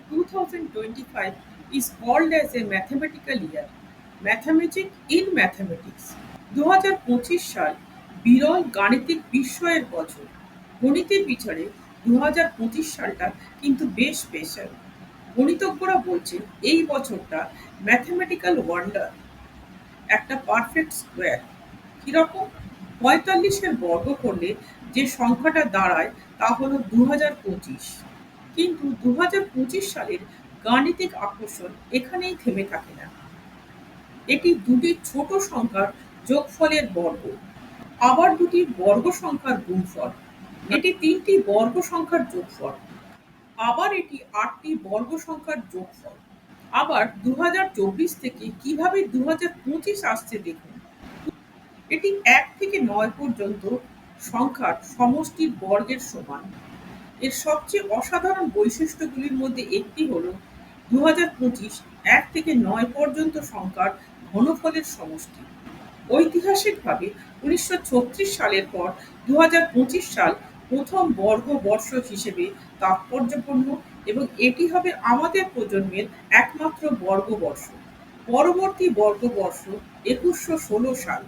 2025 is called as a mathematical year. Mathematics in mathematics. 2025 সাল বিরল গাণিতিক বিস্ময়ের বছর। গণিতের বিচারে 2025 সালটা কিন্তু বেশ স্পেশাল। গণিতজ্ঞরা বলছেন এই বছরটা ম্যাথমেটিক্যাল ওয়ান্ডার, একটা পারফেক্ট স্কোয়ার। কিরকম? 45-এর বর্গ করলে যে সংখ্যাটা দাঁড়ায় তা হলো 2025। কিন্তু 2025 সালের গাণিতিক আকর্ষণ এখানেই থেমে থাকে না। এটি দুটি ছোট সংখ্যার যোগফলের বর্গ, আবার দুটি বর্গ সংখ্যার গুণফল। এটি 3টি বর্গ সংখ্যার যোগফল, আবার এটি 8টি বর্গ সংখ্যার যোগফল। আবার 2024 থেকে কিভাবে 2025 আসছে দেখুন। এটি 1 থেকে 9 পর্যন্ত সংখ্যার সমষ্টির বর্গের সমান। এর সবচেয়ে অসাধারণ বৈশিষ্ট্যগুলির মধ্যে একটি হল 2025 1 থেকে 9 পর্যন্ত সংখ্যার ঘনফলের সমষ্টি। ঐতিহাসিকভাবে 1936 সালের পর 2025 সাল প্রথম বর্গবর্ষ হিসেবে তাৎপর্যপূর্ণ এবং এটি হবে আমাদের প্রজন্মের একমাত্র বর্গবর্ষ। পরবর্তী বর্গবর্ষ 2116 সাল।